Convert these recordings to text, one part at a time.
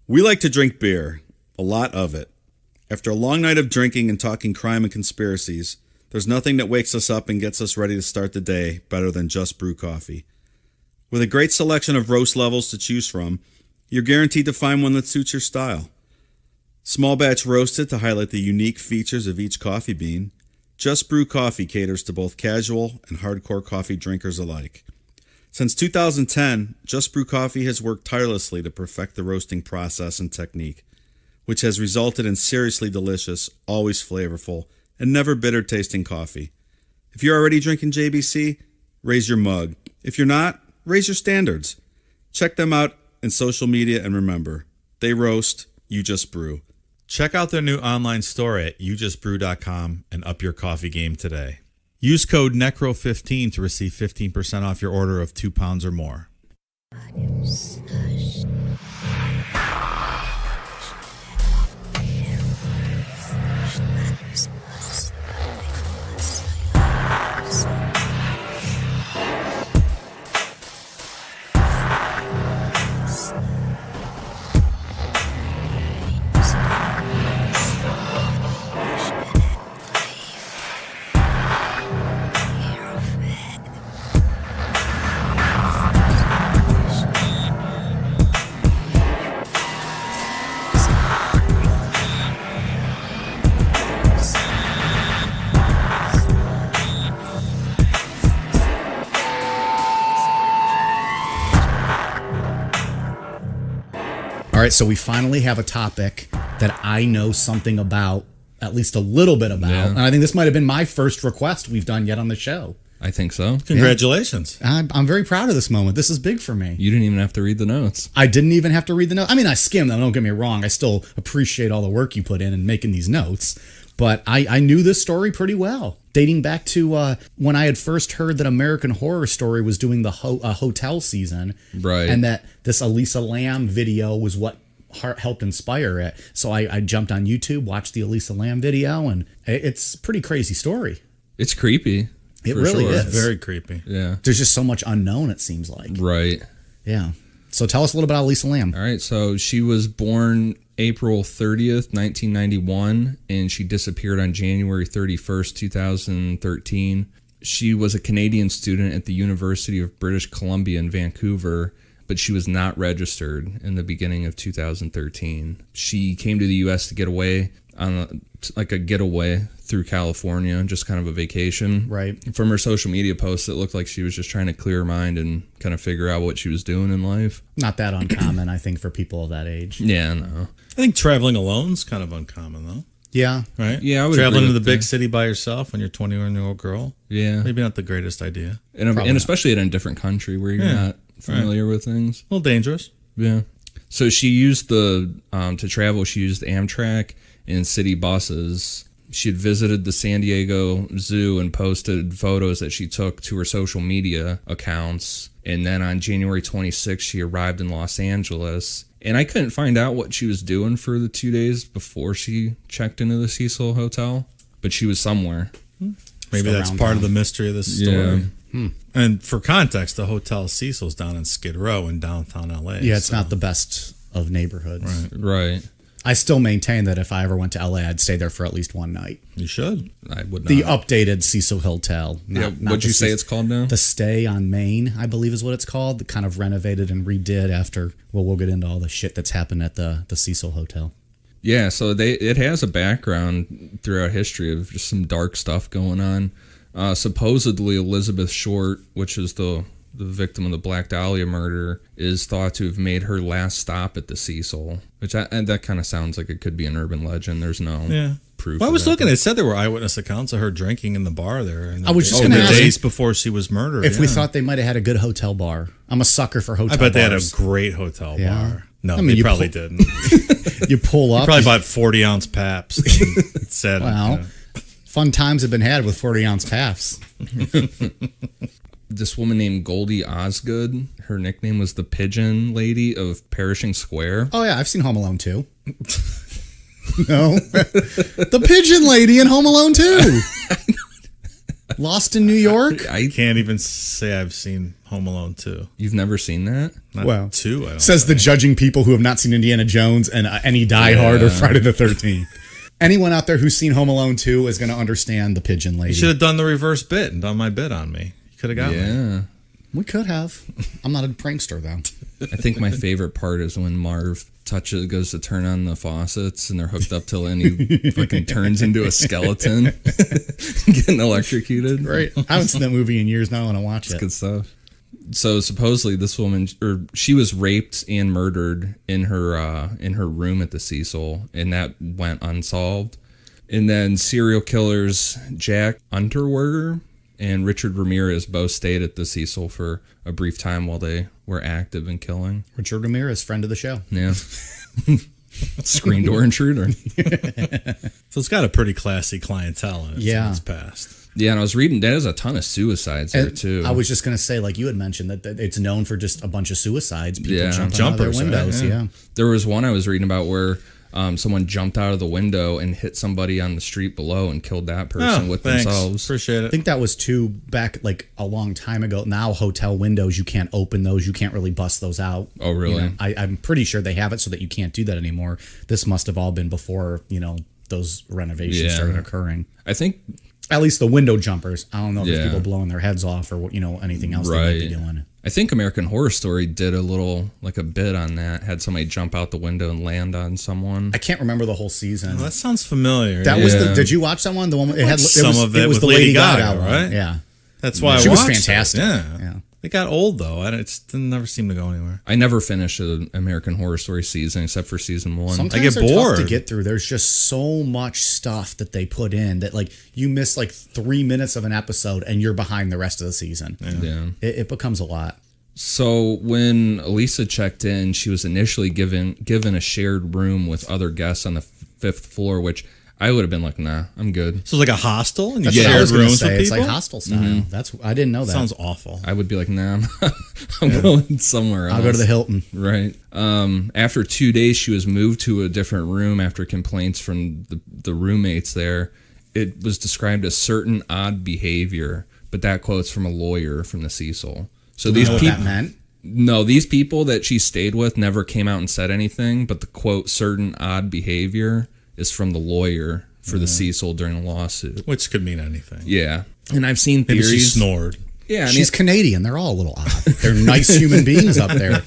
We like to drink beer, a lot of it. After a long night of drinking and talking crime and conspiracies, there's nothing that wakes us up and gets us ready to start the day better than Just Brew coffee. With a great selection of roast levels to choose from, you're guaranteed to find one that suits your style. Small batch roasted to highlight the unique features of each coffee bean, Just Brew coffee caters to both casual and hardcore coffee drinkers alike. Since 2010, Just Brew Coffee has worked tirelessly to perfect the roasting process and technique, which has resulted in seriously delicious, always flavorful, and never bitter tasting coffee. If you're already drinking JBC, raise your mug. If you're not, raise your standards. Check them out in social media and remember, they roast, you just brew. Check out their new online store at youjustbrew.com and up your coffee game today. Use code NECRO15 to receive 15% off your order of 2 pounds or more. All right, so we finally have a topic that I know something about, at least a little bit about. Yeah. And I think this might have been my first request we've done yet on the show. I think so. Congratulations. I'm very proud of this moment. This is big for me. You didn't even have to read the notes. I didn't even have to read the notes. I mean, I skimmed them, don't get me wrong. I still appreciate all the work you put in making these notes. But I knew this story pretty well, dating back to when I had first heard that American Horror Story was doing the hotel season. Right. And that this Elisa Lam video was what helped inspire it. So I jumped on YouTube, watched the Elisa Lam video, and it's a pretty crazy story. It's creepy. It really is. Very creepy. Yeah. There's just so much unknown, it seems like. Right. Yeah. So tell us a little bit about Elisa Lam. All right. So she was born April 30th, 1991, and she disappeared on January 31st, 2013. She was a Canadian student at the University of British Columbia in Vancouver, but she was not registered in the beginning of 2013. She came to the U.S. to get away on a getaway through California, just kind of a vacation. Right. From her social media posts, it looked like she was just trying to clear her mind and kind of figure out what she was doing in life. Not that uncommon, I think, for people of that age. Yeah, no. I think traveling alone's kind of uncommon, though. Yeah. Right? Yeah, I would traveling agree to the with big that. city by yourself when you're a 21-year-old girl. Yeah. Maybe not the greatest idea. And especially in a different country where you're not familiar with things. A little dangerous. Yeah. So she used to travel, she used Amtrak and city buses. She had visited the San Diego Zoo and posted photos that she took to her social media accounts. And then on January 26th, she arrived in Los Angeles. And I couldn't find out what she was doing for the 2 days before she checked into the Cecil Hotel, but she was somewhere. Maybe that's part of the mystery of this story. Yeah. And for context, the Hotel Cecil's down in Skid Row in downtown LA. Yeah, it's not the best of neighborhoods. Right. I still maintain that if I ever went to LA, I'd stay there for at least one night. You should. I would not. The updated Cecil Hotel. What'd you say it's called now? The Stay on Main, I believe is what it's called. The kind of renovated and redid after, well, we'll get into all the shit that's happened at the Cecil Hotel. Yeah, so it has a background throughout history of just some dark stuff going on. Supposedly Elizabeth Short, which is the victim of the Black Dahlia murder, is thought to have made her last stop at the Cecil, and that kind of sounds like it could be an urban legend. There's no proof. Well, I was of looking. that. It said there were eyewitness accounts of her drinking in the bar there. I was just in gonna the ask days before she was murdered. If we thought they might have had a good hotel bar. I'm a sucker for hotel I bet they had a bars. great hotel Yeah. bar. No, I mean, they you probably pull- didn't. You pull up. Probably bought 40-ounce Paps. It said, Well, fun times have been had with 40-ounce Pafs. This woman named Goldie Osgood, her nickname was the Pigeon Lady of Perishing Square. Oh, yeah, I've seen Home Alone 2. No. The Pigeon Lady in Home Alone 2. Lost in New York. I can't even say I've seen Home Alone 2. You've never seen that? Not Well, 2, I don't Says the think. judging people who have not seen Indiana Jones and any Die Hard or Friday the 13th. Anyone out there who's seen Home Alone 2 is going to understand the pigeon lady. You should have done the reverse bit and done my bit on me. You could have got me. Yeah. We could have. I'm not a prankster, though. I think my favorite part is when Marv goes to turn on the faucets and they're hooked up till then he fucking turns into a skeleton getting electrocuted. Right. I haven't seen that movie in years now. I want to watch it. Good stuff. So supposedly this woman, or she was raped and murdered in her room at the Cecil, and that went unsolved. And then serial killers Jack Unterweger and Richard Ramirez both stayed at the Cecil for a brief time while they were active in killing. Richard Ramirez, friend of the show. Yeah. Screen door intruder. So it's got a pretty classy clientele in its past. Yeah, and I was reading, there's a ton of suicides there, too. I was just going to say, like you had mentioned, that it's known for just a bunch of suicides. People Yeah. jumping out of their Jumpers, windows. right? Yeah. There was one I was reading about where someone jumped out of the window and hit somebody on the street below and killed that person with thanks. themselves. Appreciate I it. think that was too back like a long time ago. Now hotel windows, you can't open those. You can't really bust those out. Oh, really? You know, I'm pretty sure they have it so that you can't do that anymore. This must have all been before, those renovations started occurring. I think, At least the window jumpers. I don't know if there's Yeah. people blowing their heads off or anything else they might be doing. I think American Horror Story did a bit on that. Had somebody jump out the window and land on someone. I can't remember the whole season. Well, that sounds familiar. That was Yeah. Did you watch that one? The one it had Some of it was with the Lady Gaga Gaga, one. right? Yeah. That's why She I was watched fantastic. It. Yeah. Yeah. It got old though. It never seemed to go anywhere. I never finished an American Horror Story season except for season 1. Sometimes get they're bored. tough to get through. There's just so much stuff that they put in that like you miss like 3 minutes of an episode and you're behind the rest of the season. Yeah. It becomes a lot. So when Elisa checked in, she was initially given a shared room with other guests on the 5th floor, which I would have been like, nah, I'm good. So it's like a hostel and you That's what I shared was going to rooms say. with It's people. like hostel style. I didn't know that. Sounds awful. I would be like, nah, I'm going somewhere else. I'll go to the Hilton. Right. After 2 days, she was moved to a different room after complaints from the roommates there. It was described as certain odd behavior, but that quote's from a lawyer from the Cecil. So Do you these know what people, that meant? no, these people that she stayed with never came out and said anything, but the quote certain odd behavior is from the lawyer for the Cecil during the lawsuit. Which could mean anything. Yeah. And I've seen Maybe theories. she snored. Yeah, I mean, She's Canadian. They're all a little odd. They're nice human beings up there.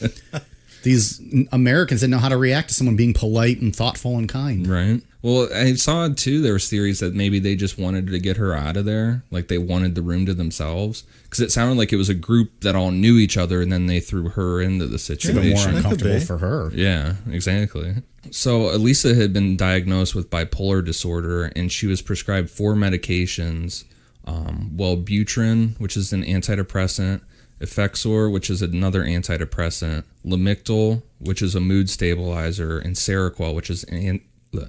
These Americans didn't know how to react to someone being polite and thoughtful and kind. right. Well, I saw too, there was theories that maybe they just wanted to get her out of there. Like they wanted the room to themselves. Because it sounded like it was a group that all knew each other and then they threw her into the situation. Even more could uncomfortable be. for her. Yeah, exactly. So Elisa had been diagnosed with bipolar disorder and she was prescribed 4 medications. Wellbutrin, which is an antidepressant, Effexor, which is another antidepressant, Lamictal, which is a mood stabilizer, and Seroquel, which is an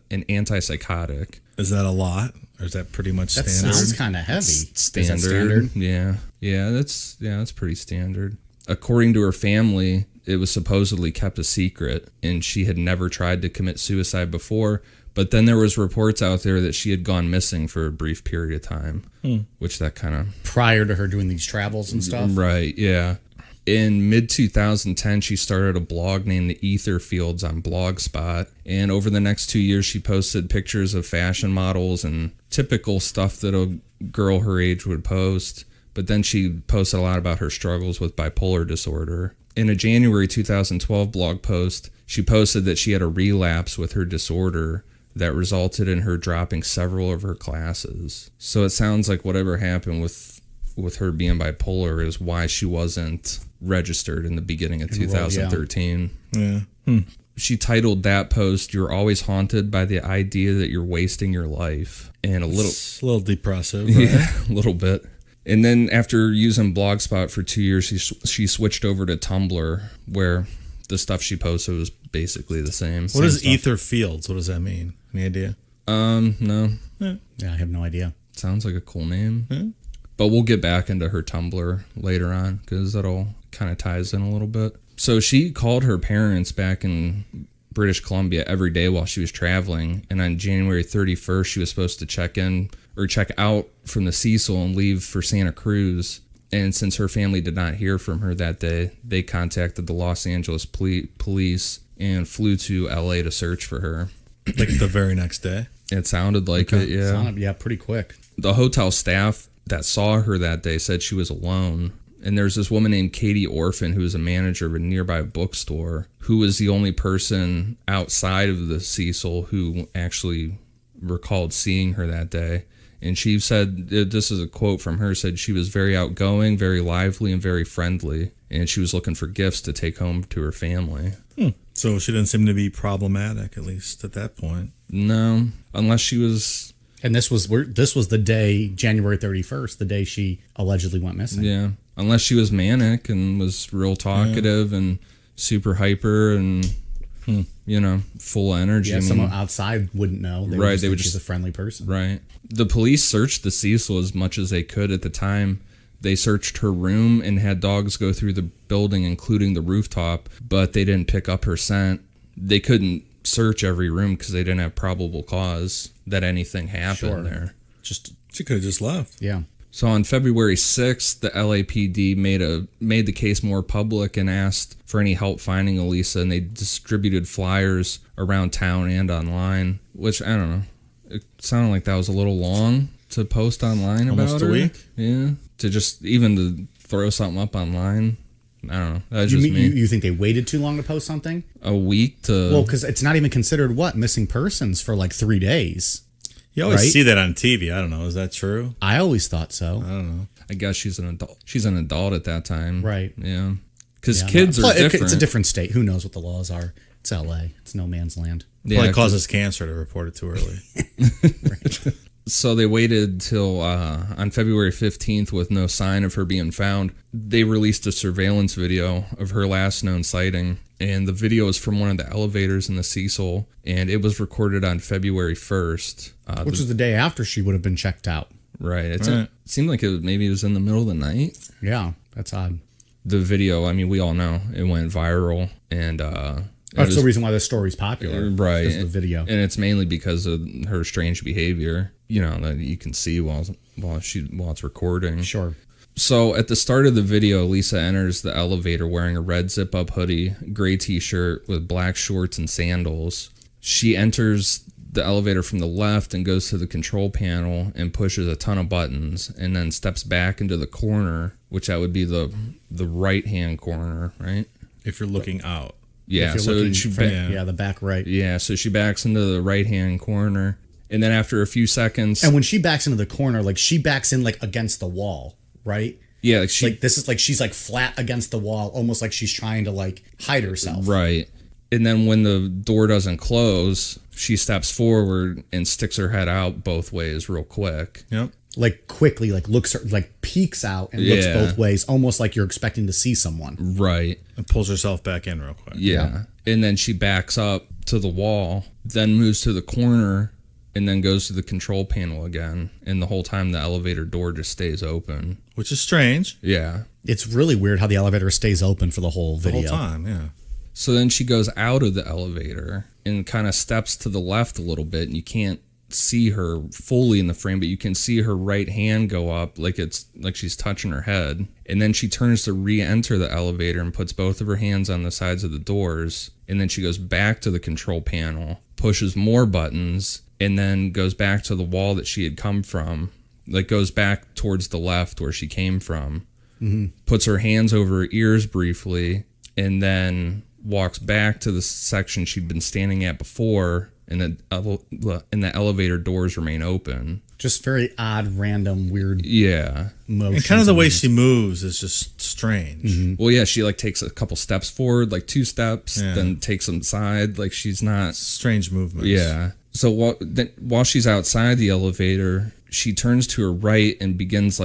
antipsychotic. Is that a lot? Or is that pretty much That standard? sounds kind of heavy. Is that Standard. Yeah, that's pretty standard. According to her family, it was supposedly kept a secret and she had never tried to commit suicide before, but then there was reports out there that she had gone missing for a brief period of time, which that kind of Prior to her doing these travels and stuff. right, yeah. In mid-2010, she started a blog named The Ether Fields on Blogspot. And over the next 2 years, she posted pictures of fashion models and typical stuff that a girl her age would post. But then she posted a lot about her struggles with bipolar disorder. In a January 2012 blog post, she posted that she had a relapse with her disorder that resulted in her dropping several of her classes. So it sounds like whatever happened with her being bipolar is why she wasn't registered in the beginning of 2013. Yeah. She titled that post, "You're always haunted by the idea that you're wasting your life." And It's a little depressive, right? yeah, a little bit. And then after using Blogspot for 2 years, she switched over to Tumblr, where the stuff she posted was basically the same. What is Ether Fields? What does that mean? Any idea? No. Yeah, I have no idea. Sounds like a cool name. But we'll get back into her Tumblr later on because that all kind of ties in a little bit. So she called her parents back in British Columbia every day while she was traveling. And on January 31st, she was supposed to check out from the Cecil and leave for Santa Cruz. And since her family did not hear from her that day, they contacted the Los Angeles police and flew to LA to search for her. Like the very next day? It sounded like it, yeah. Yeah, pretty quick. The hotel staff that saw her that day said she was alone. And there's this woman named Katie Orphan, who was a manager of a nearby bookstore, who was the only person outside of the Cecil who actually recalled seeing her that day. And she said, this is a quote from her, said she was very outgoing, very lively, and very friendly. And she was looking for gifts to take home to her family. So she didn't seem to be problematic, at least at that point. No, unless she was... And this was the day, January 31st, the day she allegedly went missing. Yeah, unless she was manic and was real talkative and super hyper and, full of energy. Yeah, someone outside wouldn't know. They would think she's a friendly person. Right. The police searched the Cecil as much as they could at the time. They searched her room and had dogs go through the building, including the rooftop, but they didn't pick up her scent. They couldn't search every room because they didn't have probable cause that anything happened there. She could have just left. Yeah. So on February 6th, the LAPD made the case more public and asked for any help finding Elisa, and they distributed flyers around town and online, which, I don't know, it sounded like that was a little long to post online about Almost her. a week? Yeah. To throw something up online. I don't know. That's just me. You think they waited too long to post something? A week to... Well, because it's not even considered, missing persons for like 3 days. You always Right? see that on TV. I don't know. Is that true? I always thought so. I don't know. I guess she's an adult. She's an adult at that time. Right. Yeah. Because Yeah, kids no. are different. It's a different state. Who knows what the laws are? It's LA. It's no man's land. Probably causes cancer to report it too early. So they waited till on February 15th with no sign of her being found. They released a surveillance video of her last known sighting. And the video is from one of the elevators in the Cecil. And it was recorded on February 1st. Which was the day after she would have been checked out. Right. It Right. seemed like maybe it was in the middle of the night. Yeah, that's odd. The video, I mean, we all know it went viral. And That's the reason why this story's popular. Right. Because of the video. And it's mainly because of her strange behavior, that you can see while it's recording. Sure. So at the start of the video, Lisa enters the elevator wearing a red zip-up hoodie, gray t-shirt with black shorts and sandals. She enters the elevator from the left and goes to the control panel and pushes a ton of buttons and then steps back into the corner, which that would be the right-hand corner, right? If you're looking out. Yeah, If so you're looking she from- the back right. Yeah, so she backs into the right-hand corner, and then after a few seconds... And when she backs into the corner, she backs in against the wall, right? Yeah, like this is she's flat against the wall, almost like she's trying to hide herself. Right. And then when the door doesn't close, she steps forward and sticks her head out both ways real quick. Yep. Quickly, looks, peeks out and looks both ways, almost like you're expecting to see someone. Right. And pulls herself back in real quick. Yeah. And then she backs up to the wall, then moves to the corner, and then goes to the control panel again. And the whole time the elevator door just stays open. Which is strange. Yeah. It's really weird how the elevator stays open for the whole video. The whole time, yeah. So then she goes out of the elevator and kind of steps to the left a little bit, and you can't see her fully in the frame, but you can see her right hand go up like she's touching her head. And then she turns to re-enter the elevator and puts both of her hands on the sides of the doors. And then she goes back to the control panel, pushes more buttons, and then goes back to the wall that she had come from. Goes back towards the left where she came from. Mm-hmm. Puts her hands over her ears briefly, and then walks back to the section she'd been standing at before, and the elevator doors remain open. Just very odd, random, weird motions. And kind of the way she moves is just strange. Mm-hmm. Well, yeah, she takes a couple steps forward, 2 steps, then takes them side. She's not... Strange movements. Yeah. So while she's outside the elevator, she turns to her right and begins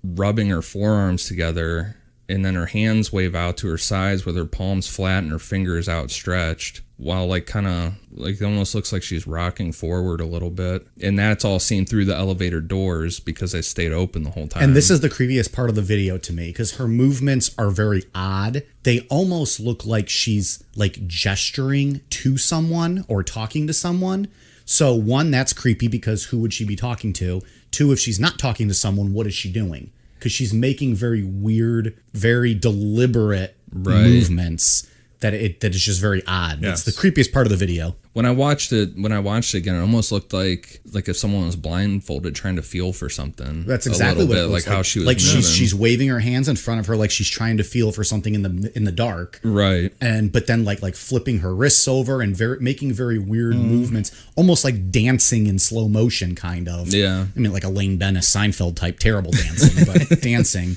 rubbing her forearms together. And then her hands wave out to her sides with her palms flat and her fingers outstretched, while it almost looks like she's rocking forward a little bit. And that's all seen through the elevator doors because they stayed open the whole time. And this is the creepiest part of the video to me, because her movements are very odd. They almost look like she's gesturing to someone or talking to someone. So 1, that's creepy because who would she be talking to? 2, if she's not talking to someone, what is she doing? because she's making very weird, very deliberate Right. movements that is just very odd. Yes. It's the creepiest part of the video. When I watched it again, it almost looked like if someone was blindfolded trying to feel for something. That's exactly what it bit, looks like how she was like. moving. She's waving her hands in front of her like she's trying to feel for something in the dark. right. But then like flipping her wrists over and making very weird movements, almost like dancing in slow motion, kind of. Yeah. I mean, like a Lane Bennis Seinfeld type terrible dancing, but dancing.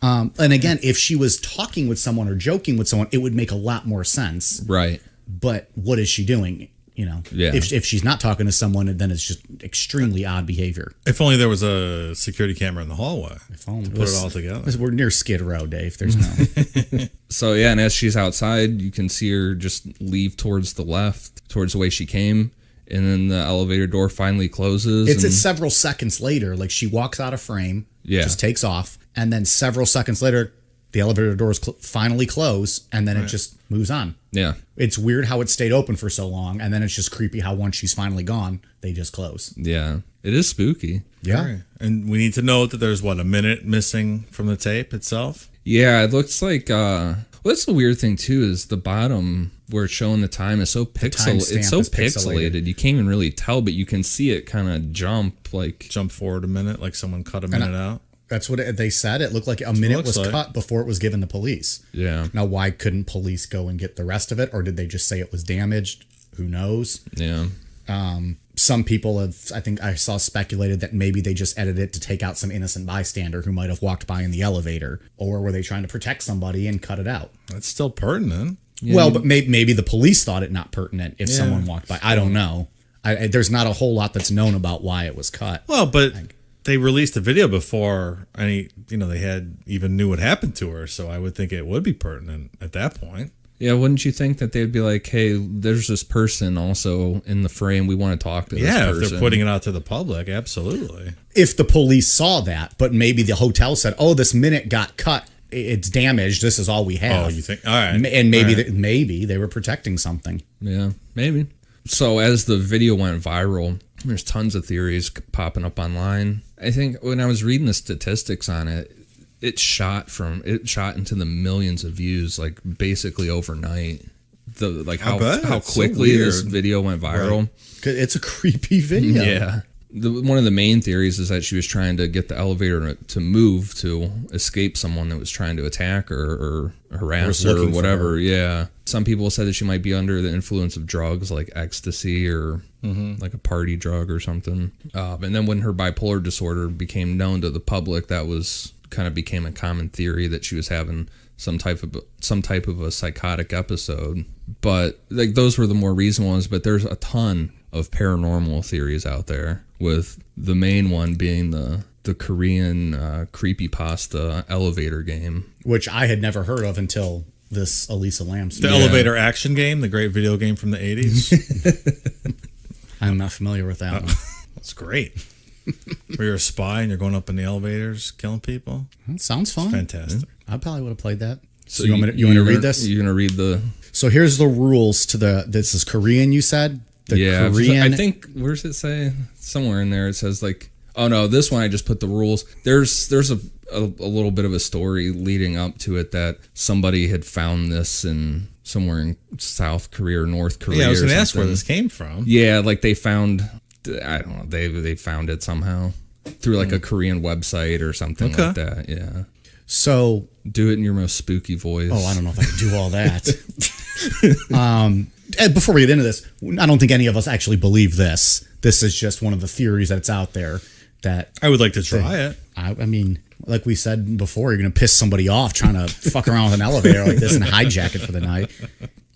And again, if she was talking with someone or joking with someone, it would make a lot more sense. Right. But what is she doing? You know, Yeah. if she's not talking to someone, then it's just extremely odd behavior. If only there was a security camera in the hallway to put it all together. We're near Skid Row, Dave. There's no. So yeah, and as she's outside, you can see her just leave towards the left, towards the way she came, and then the elevator door finally closes. It's several seconds later. Like she walks out of frame, Yeah. just takes off, and then several seconds later, the elevator doors finally close, and then it just moves on. Yeah. It's weird how it stayed open for so long, and then it's just creepy how once she's finally gone, they just close. Yeah. It is spooky. Yeah. Right. And we need to note that there's a minute missing from the tape itself. Yeah, it looks like well, that's the weird thing too, is the bottom where it's showing the time is so timestamp it's so is pixelated. pixelated. You can't even really tell, but you can see it kind of jump like Jump forward a minute, like someone cut a minute out. That's what they said. It looked like a minute looks was like. cut before it was given to police. Yeah. Now, why couldn't police go and get the rest of it? Or did they just say it was damaged? Who knows? Yeah. Some people I think I saw speculated that maybe they just edited it to take out some innocent bystander who might have walked by in the elevator. Or were they trying to protect somebody and cut it out? That's still pertinent. Well, but maybe the police thought it not pertinent if someone walked by. I don't know. There's not a whole lot that's known about why it was cut. Well, but they released the video before they had even knew what happened to her, so I would think it would be pertinent at that point. Yeah, wouldn't you think that they'd be like, hey, there's this person also in the frame. We want to talk to this person. If they're putting it out to the public, absolutely. If the police saw that, but maybe the hotel said, "Oh, this minute got cut. It's damaged. This is all we have." Oh, you think? All right. And maybe All right. maybe they were protecting something. Yeah, maybe. So as the video went viral, there's tons of theories popping up online. I think when I was reading the statistics on it, it shot into the millions of views, like basically overnight. How It's so quickly this weird. video went viral. 'Cause it's a creepy video. Yeah. One of the main theories is that she was trying to get the elevator to move to escape someone that was trying to attack her or harass her or looking for whatever. her. Yeah. Some people said that she might be under the influence of drugs like ecstasy or like a party drug or something. And then when her bipolar disorder became known to the public, that was kind of became a common theory that she was having some type of a psychotic episode. But like those were the more recent ones, but there's a ton of paranormal theories out there, with the main one being the Korean creepypasta elevator game. Which I had never heard of until this Elisa Lam The story. elevator action game, the great video game from the 80s. I'm not familiar with that one. It's great. Where you're a spy and you're going up in the elevators killing people. That sounds fun. Fantastic. I probably would have played that. So you want me to read this? You're gonna read the So here's the rules to this is Korean, you said? The Korean. I think, where does it say? Somewhere in there it says like, oh no, this one I just put the rules. There's a little bit of a story leading up to it that somebody had found this somewhere in South Korea or North Korea. Yeah, I was going going to to ask where this came from. Yeah, like they found, I don't know, they found it somehow through like a Korean website or something like that. Yeah. So Do it in your most spooky voice. Oh, I don't know if I can do all that. Before we get into this, I don't think any of us actually believe this. This is just one of the theories that's out there that I would like to try it. I mean, like we said before, you're going to piss somebody off trying to fuck around with an elevator like this and hijack it for the night.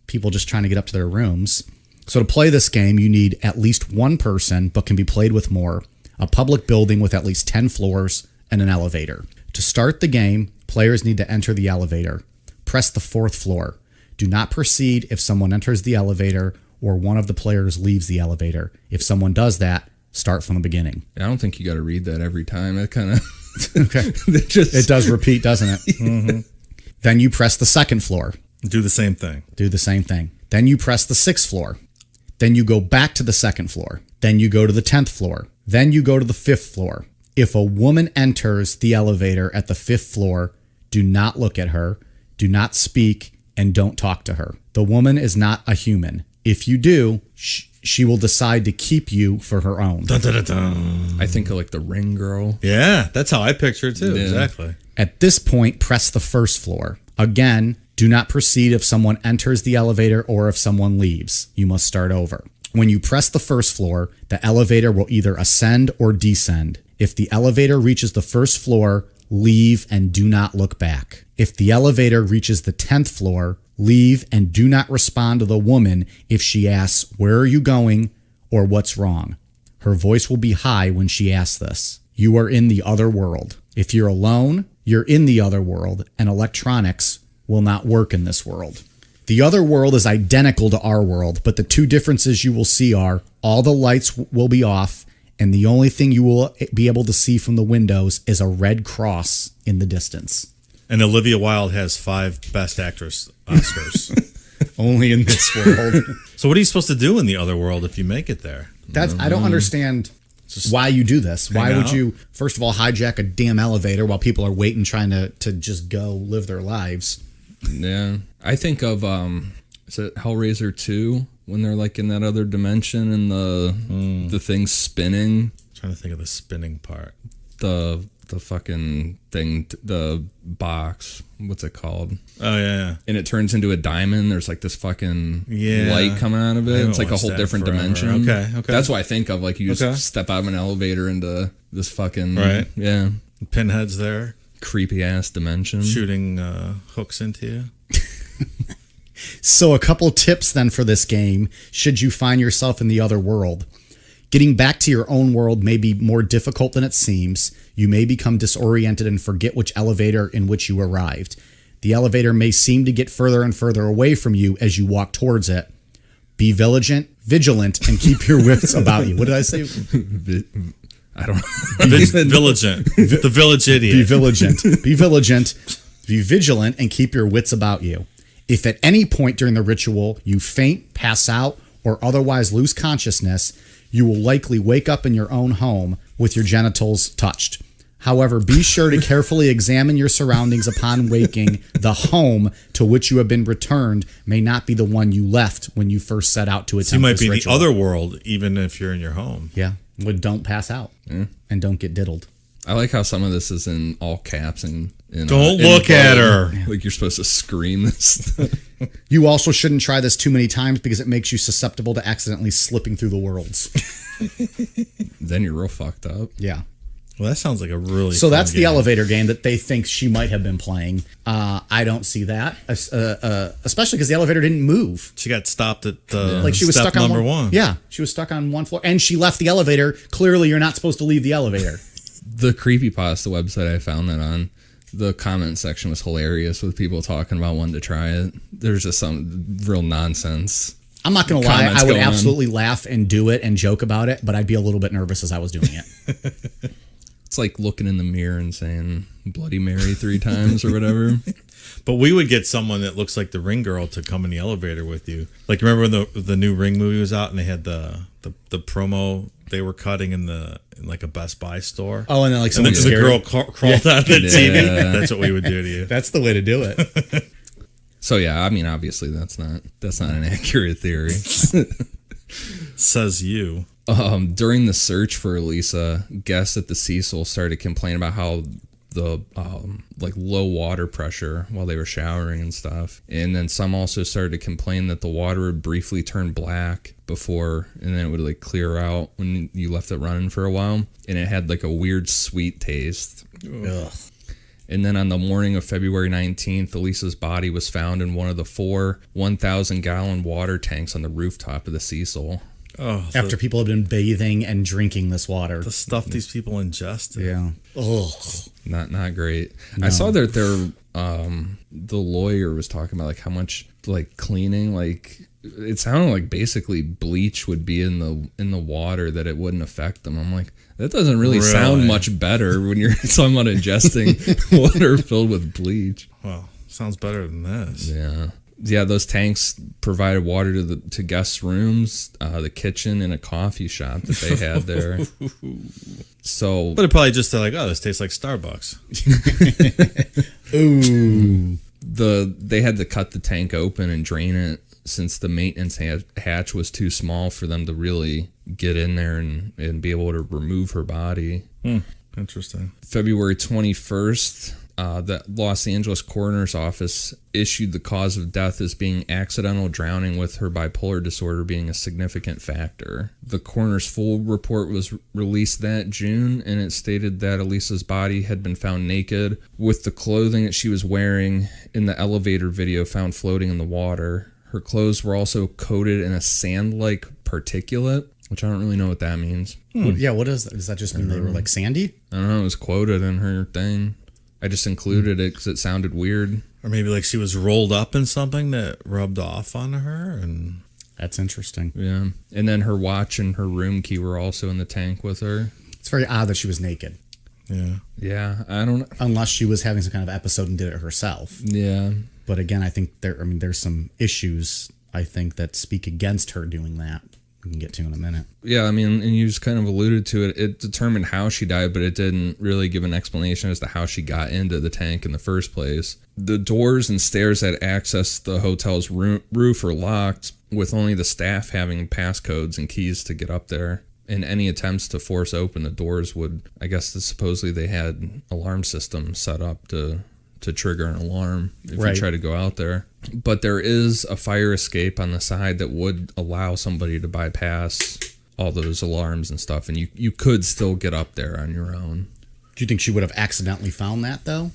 People just trying to get up to their rooms. So to play this game, you need at least one person, but can be played with more, a public building with at least 10 floors, and an elevator. To start the game, players need to enter the elevator. Press the 4th floor. Do not proceed if someone enters the elevator or one of the players leaves the elevator. If someone does that, start from the beginning. I don't think you got to read that every time. It kind of Okay. It does repeat, doesn't it? Mm-hmm. Then you press the 2nd floor. Do the same thing. Do the same thing. Then you press the 6th floor. Then you go back to the 2nd floor. Then you go to the 10th floor. Then you go to the 5th floor. If a woman enters the elevator at the 5th floor, do not look at her, do not speak, and don't talk to her. The woman is not a human. If you do, she will decide to keep you for her own. Dun, dun, dun, dun. I think of like the Ring Girl. Yeah, that's how I picture it too. Yeah. Exactly. At this point, press the 1st floor. Again, do not proceed if someone enters the elevator or if someone leaves. You must start over. When you press the 1st floor, the elevator will either ascend or descend. If the elevator reaches the 1st floor, leave and do not look back. If the elevator reaches the 10th floor, leave and do not respond to the woman if she asks, "Where are you going?" or "What's wrong?" Her voice will be high when she asks this. You are in the other world. If you're alone, you're in the other world, and electronics will not work in this world. The other world is identical to our world, but the two differences you will see are all the lights will be off, and the only thing you will be able to see from the windows is a red cross in the distance. And Olivia Wilde has 5 Best Actress Oscars. Only in this world. So what are you supposed to do in the other world if you make it there? I don't understand why you do this. Why would out. you, first of all, hijack a damn elevator while people are waiting, trying to just go live their lives? Yeah. I think of, is it Hellraiser 2? When they're like in that other dimension and the thing's spinning. trying to think of the spinning part. The fucking thing, the box, what's it called? Oh yeah. And it turns into a diamond. There's like this fucking Yeah. light coming out of I it. haven't It's like a watched whole that different forever. dimension. Okay. That's what I think of. Like you just Okay. step out of an elevator into this fucking Right. yeah, Pinhead's there creepy ass dimension. shooting hooks into you. So a couple tips then for this game, should you find yourself in the other world. Getting back to your own world may be more difficult than it seems. You may become disoriented and forget which elevator in which you arrived. The elevator may seem to get further and further away from you as you walk towards it. Be vigilant, and keep your wits about you. What did I say? I don't Vigilant. The village idiot. Be vigilant, be vigilant, and keep your wits about you. If at any point during the ritual you faint, pass out, or otherwise lose consciousness, you will likely wake up in your own home with your genitals touched. However, be sure to carefully examine your surroundings upon waking. The home to which you have been returned may not be the one you left when you first set out to attempt You might this be in the ritual. other world, even if you're in your home. Yeah, but don't pass out and don't get diddled. I like how some of this is in all caps and Don't look at her. Like you're supposed to scream this. You also shouldn't try this too many times because it makes you susceptible to accidentally slipping through the worlds. Then you're real fucked up. Yeah. Well, that sounds like a really So fun that's the game. elevator game that they think she might have been playing. I don't see that, especially because the elevator didn't move. She got stopped at the Like she was step stuck on number one. Yeah, she was stuck on one floor, and she left the elevator. Clearly, you're not supposed to leave the elevator. The creepypasta website I found that on, the comment section was hilarious with people talking about wanting to try it. There's just some real nonsense. I'm not gonna lie, Comments I would going on. absolutely laugh and do it and joke about it, but I'd be a little bit nervous as I was doing it. It's like looking in the mirror and saying Bloody Mary 3 times or whatever. But we would get someone that looks like the Ring Girl to come in the elevator with you. Like remember when the new Ring movie was out and they had the promo they were cutting in like a Best Buy store. Oh, and then like And then someone the scared girl her. crawled out of the TV. Yeah. That's what we would do to you. That's the way to do it. So yeah, I mean obviously that's not an accurate theory. Says you. During the search for Elisa, guests at the Cecil started complaining about how the like low water pressure while they were showering and stuff. And then some also started to complain that the water would briefly turn black before, and then it would like clear out when you left it running for a while. And it had like a weird sweet taste. Ugh. And then on the morning of February 19th, Elisa's body was found in one of the 4 1,000-gallon water tanks on the rooftop of the Cecil. Oh, After people have been bathing and drinking this water. the stuff these people ingested. Yeah. Ugh. Not great. I saw that the lawyer was talking about like how much like cleaning, like it sounded like basically bleach would be in the water, that it wouldn't affect them. I'm like, that doesn't really sound much better when you're talking about ingesting water filled with bleach. Well, sounds better than this. Yeah. Yeah, those tanks provided water to guests' rooms, the kitchen, and a coffee shop that they had there. So, But it probably just they're like, oh, this tastes like Starbucks. Ooh. they had to cut the tank open and drain it since the maintenance hatch was too small for them to really get in there and be able to remove her body. Interesting. February 21st, the Los Angeles Coroner's Office issued the cause of death as being accidental drowning, with her bipolar disorder being a significant factor. The coroner's full report was released that June, and it stated that Elisa's body had been found naked, with the clothing that she was wearing in the elevator video found floating in the water. Her clothes were also coated in a sand-like particulate, which I don't really know what that means. Yeah, what is that? Does that just mean they were like sandy? I don't know, it was quoted in her thing. I just included it because it sounded weird. Or maybe like she was rolled up in something that rubbed off on her. And That's interesting. Yeah. And then her watch and her room key were also in the tank with her. It's very odd that she was naked. yeah. Yeah, I don't know. Unless she was having some kind of episode and did it herself. Yeah. But again, I think there's some issues, I think, that speak against her doing that. We can get to in a minute. Yeah, I mean, and you just kind of alluded to it. It determined how she died, but it didn't really give an explanation as to how she got into the tank in the first place. The doors and stairs that access the hotel's roof are locked, with only the staff having passcodes and keys to get up there. And any attempts to force open the doors would, I guess, supposedly they had alarm systems set up to trigger an alarm if you try to go out there. But there is a fire escape on the side that would allow somebody to bypass all those alarms and stuff, and you could still get up there on your own. Do you think she would have accidentally found that, though?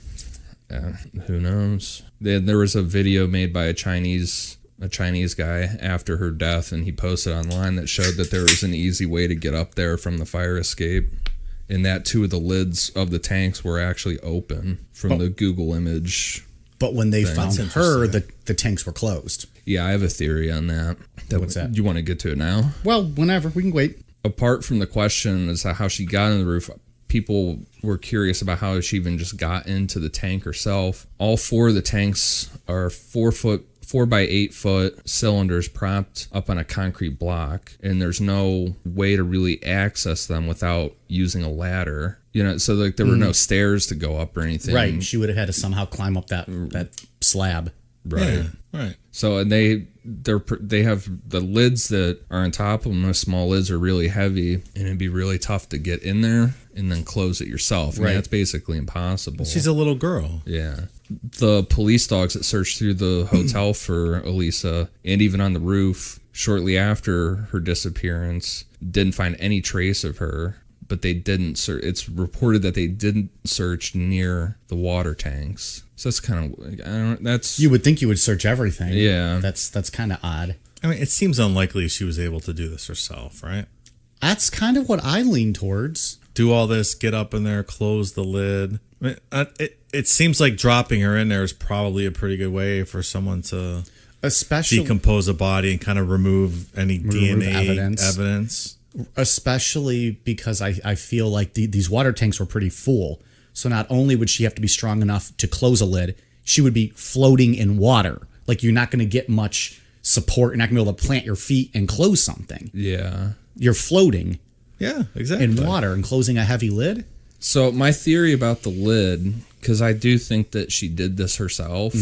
Who knows? There was a video made by a Chinese guy after her death, and he posted online that showed that there was an easy way to get up there from the fire escape, and that two of the lids of the tanks were actually open from the Google image. But when they found That's her, interesting. the tanks were closed. Yeah, I have a theory on that. What's that? You want to get to it now? Well, whenever. We can wait. Apart from the question as to how she got on the roof, people were curious about how she even just got into the tank herself. All four of the tanks are 4 by 8 foot cylinders propped up on a concrete block, and there's no way to really access them without using a ladder. You know, so like there were no stairs to go up or anything. Right. She would have had to somehow climb up that slab. Right. Yeah, right. So and they have the lids that are on top of them. Those small lids are really heavy, and it'd be really tough to get in there and then close it yourself. I mean, Right. that's basically impossible. She's a little girl. Yeah. The police dogs that searched through the hotel for Elisa, and even on the roof shortly after her disappearance, didn't find any trace of her. But they didn't search. It's reported that they didn't search near the water tanks. So that's kind of, that's... You would think you would search everything. Yeah. That's kind of odd. I mean, it seems unlikely she was able to do this herself, right? That's kind of what I lean towards. Do all this, get up in there, close the lid. I mean, it seems like dropping her in there is probably a pretty good way for someone to Especially decompose a body and kind of remove any DNA evidence. Especially because I feel like these water tanks were pretty full. So not only would she have to be strong enough to close a lid, she would be floating in water. Like, you're not going to get much support. You're not going to be able to plant your feet and close something. Yeah. You're floating Yeah, exactly. in water and closing a heavy lid. So my theory about the lid, because I do think that she did this herself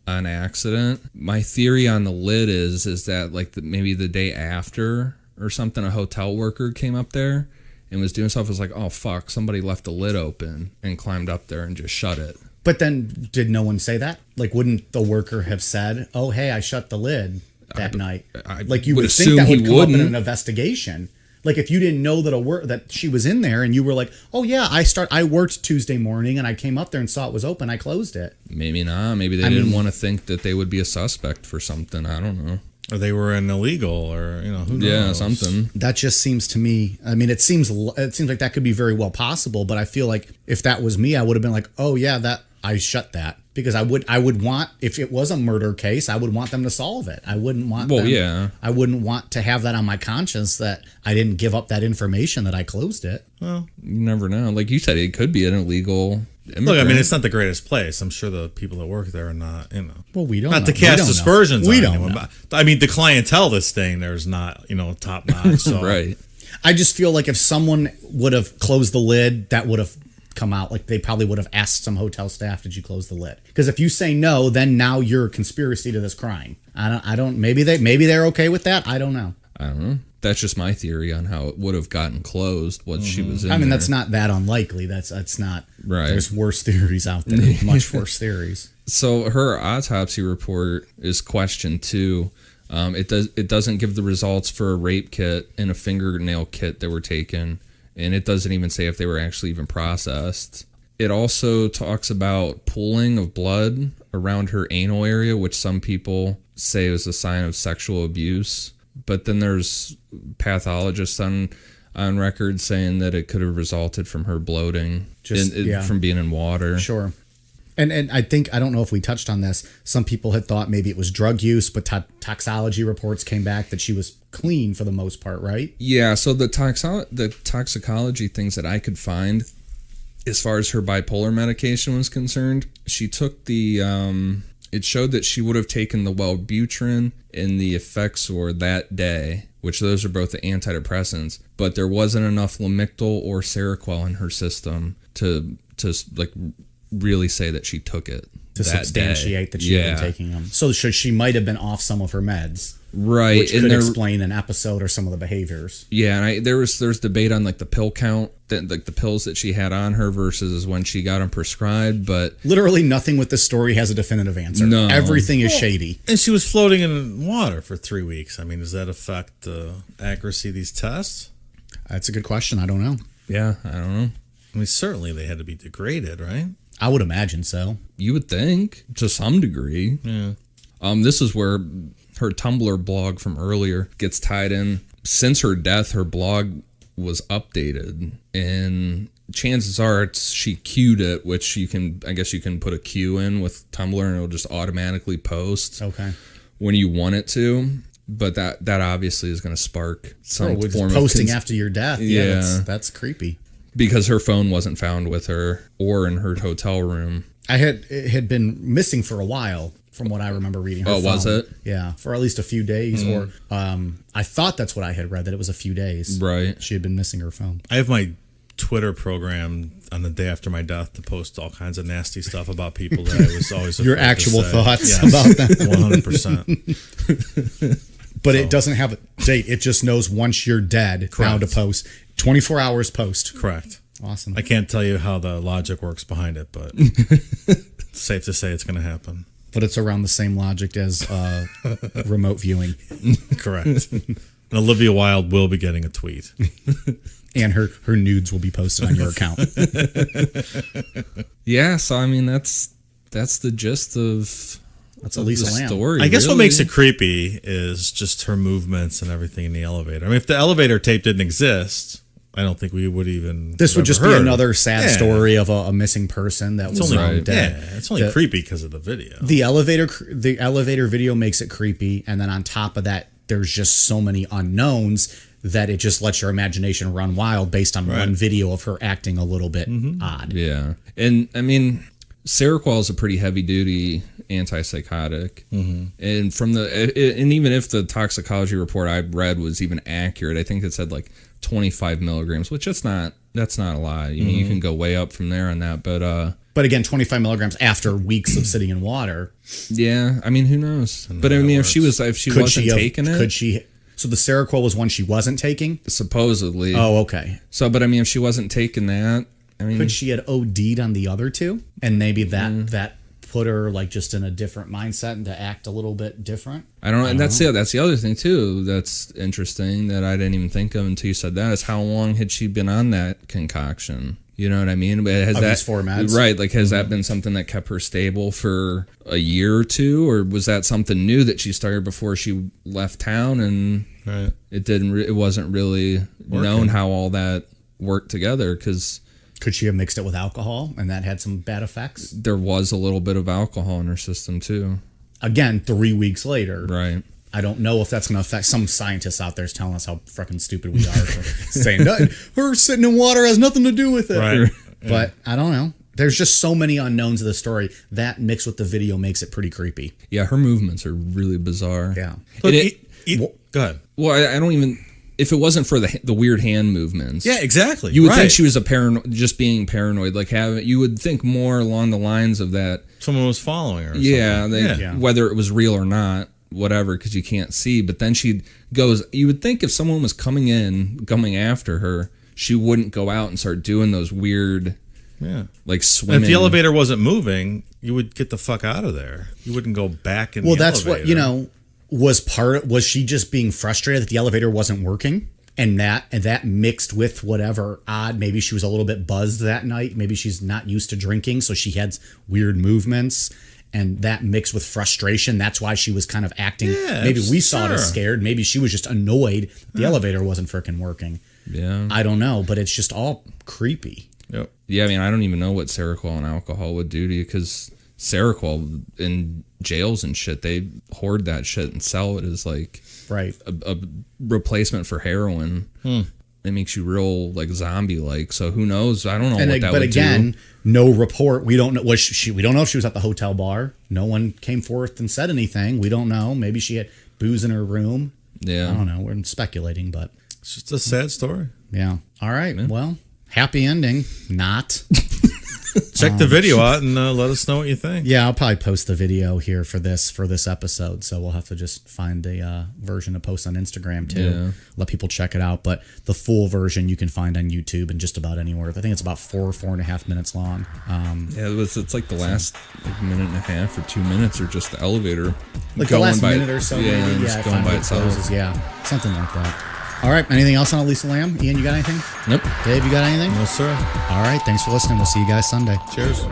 on accident. My theory on the lid is that like maybe the day after or something, a hotel worker came up there and was doing stuff. It was like, oh fuck, somebody left the lid open and climbed up there and just shut it. But then did no one say that? Like, wouldn't the worker have said, oh, hey, I shut the lid that night? Like, you would think assume that would he come up in wouldn't. an investigation. Like, if you didn't know that she was in there and you were like, oh yeah, I worked Tuesday morning and I came up there and saw it was open, I closed it. Maybe not. Maybe they didn't want to think that they would be a suspect for something. I don't know. Or they were an illegal, or who knows? Yeah, something. That just seems to me, I mean, it seems like that could be very well possible, but I feel like if that was me, I would have been like, oh yeah, that I shut that. Because I would want, if it was a murder case, I would want them to solve it. I wouldn't want I wouldn't want to have that on my conscience that I didn't give up that information, that I closed it. Well, You never know. Like you said, it could be an illegal Look, I mean, it's not the greatest place. I'm sure the people that work there are not, Well, we don't not know. to We cast don't know. aspersions We on don't anyone. know. But, I mean, the clientele this thing, there's not, top notch. So. Right. I just feel like if someone would have closed the lid, that would have come out. Like they probably would have asked some hotel staff, "Did you close the lid?" Because if you say no, then now you're a conspiracy to this crime. I don't. Maybe they're okay with that. I don't know. I don't know. That's just my theory on how it would have gotten closed once she was in I mean, there. that's not that unlikely. That's not Right. There's worse theories out there. Much worse theories. So her autopsy report is question 2. It doesn't give the results for a rape kit and a fingernail kit that were taken, and it doesn't even say if they were actually even processed. It also talks about pooling of blood around her anal area, which some people say is a sign of sexual abuse. But then there's pathologists on record saying that it could have resulted from her bloating, from being in water. Sure. And I think, I don't know if we touched on this, some people had thought maybe it was drug use, but toxology reports came back that she was clean for the most part, right? Yeah, so the toxicology things that I could find, as far as her bipolar medication was concerned, she took it showed that she would have taken the Wellbutrin and the Effexor that day, which those are both the antidepressants, but there wasn't enough Lamictal or Seroquel in her system to like really say that she took it To that substantiate day. that she had been taking them. So she might have been off some of her meds. Right. Which could explain an episode or some of the behaviors. Yeah, and there's debate on like the pill count, like the pills that she had on her versus when she got them prescribed, but Literally nothing with this story has a definitive answer. No. Everything is shady. And she was floating in water for 3 weeks. I mean, does that affect the accuracy of these tests? That's a good question. I don't know. yeah, I don't know. I mean, certainly they had to be degraded, right? I would imagine so. You would think to some degree. Yeah. This is where her Tumblr blog from earlier gets tied in. Since her death, her blog was updated, and chances are she queued it, which you can put a queue in with Tumblr, and it'll just automatically post Okay. when you want it to. But that obviously is going to spark some With form posting of after your death. Yeah. That's creepy. because her phone wasn't found with her or in her hotel room. It had been missing for a while, from what I remember reading. Her Oh, was phone. it? Yeah, for at least a few days, or I thought that's what I had read, that it was a few days. Right. She had been missing her phone. I have my Twitter program on the day after my death to post all kinds of nasty stuff about people that I was always Your afraid to actual say. thoughts Yes, about them. 100%. But it doesn't have a date. It just knows once you're dead, now to post. 24 hours post. Correct. Awesome. I can't tell you how the logic works behind it, but it's safe to say it's going to happen. But it's around the same logic as remote viewing. Correct. And Olivia Wilde will be getting a tweet. And her nudes will be posted on your account. Yeah, so I mean that's the gist of That's the Elisa Lam. story. I guess what really. makes it creepy is just her movements and everything in the elevator. I mean, if the elevator tape didn't exist, I don't think we would even. This would have just ever be heard. another sad story of a missing person that was Only, found dead. yeah, it's only creepy because of the video. The elevator video makes it creepy, and then on top of that, there's just so many unknowns that it just lets your imagination run wild based on one video of her acting a little bit odd. Yeah, and I mean, Seroquel is a pretty heavy duty antipsychotic, and from and even if the toxicology report I read was even accurate, I think it said like 25 milligrams, which that's not a lot. I mean, you can go way up from there on that, But again, 25 milligrams after weeks of sitting in water. yeah, I mean, who knows? But I mean, if she wasn't taking it, could she? So the Seroquel was one she wasn't taking. supposedly. Oh, okay. So, but I mean, if she wasn't taking that, I mean, Could she had OD'd on the other two, and maybe that put her like just in a different mindset and to act a little bit different? I don't know. And that's the other thing too that's interesting that I didn't even think of until you said that is how long had she been on that concoction? You know what I mean? Has Of these four meds? Right. Like, has that been something that kept her stable for a year or two, or was that something new that she started before she left town and Right. it wasn't really known how all that worked together? Because Could she have mixed it with alcohol and that had some bad effects? there was a little bit of alcohol in her system too. Again, 3 weeks later. Right. I don't know if that's going to affect. Some scientists out there is telling us how fucking stupid we are for saying no, her sitting in water has nothing to do with it. Right. But I don't know. There's just so many unknowns of the story. That mixed with the video makes it pretty creepy. Yeah, her movements are really bizarre. Yeah. Look, And go ahead. well, I don't even. If it wasn't for the weird hand movements, Yeah, exactly. you would right. think she was just being paranoid. Like you would think more along the lines of that. Someone was following her. Or Yeah, something. Yeah. whether it was real or not, whatever, because you can't see. But then she goes. You would think if someone was coming after her, she wouldn't go out and start doing those weird, Yeah. like And swimming. if the elevator wasn't moving, you would get the fuck out of there. You wouldn't go back in Well, the that's elevator. what, was she just being frustrated that the elevator wasn't working? And that mixed with whatever odd, maybe she was a little bit buzzed that night. Maybe she's not used to drinking, so she had weird movements. And that mixed with frustration, that's why she was kind of acting. Yeah, maybe we saw it as sure. scared. Maybe she was just annoyed that the elevator wasn't freaking working. Yeah. I don't know, but it's just all creepy. Yep. Yeah, I mean, I don't even know what Seroquel and alcohol would do to you, because Seroquel in jails and shit, they hoard that shit and sell it as like Right. a replacement for heroin. It makes you real like zombie like. So who knows? I don't know what that But would again, do. no report. We don't know. We don't know if she was at the hotel bar. No one came forth and said anything. We don't know. Maybe she had booze in her room. Yeah. I don't know. We're speculating, but It's just a sad story. yeah. All right. Well, happy ending. Not. Check the video out and let us know what you think. Yeah, I'll probably post the video here for this episode. So we'll have to just find the version to post on Instagram too. Yeah. Let people check it out. But the full version you can find on YouTube and just about anywhere. I think it's about 4.5 minutes long. Yeah, it's like the last minute and a half or 2 minutes, or just the elevator Like the going last by, minute or so. Yeah, maybe. just Yeah, going by finally itself. closes. Yeah, something like that. All right. Anything else on Elisa Lam? Ian, you got anything? Nope. Dave, you got anything? No, sir. All right. Thanks for listening. We'll see you guys Sunday. Cheers.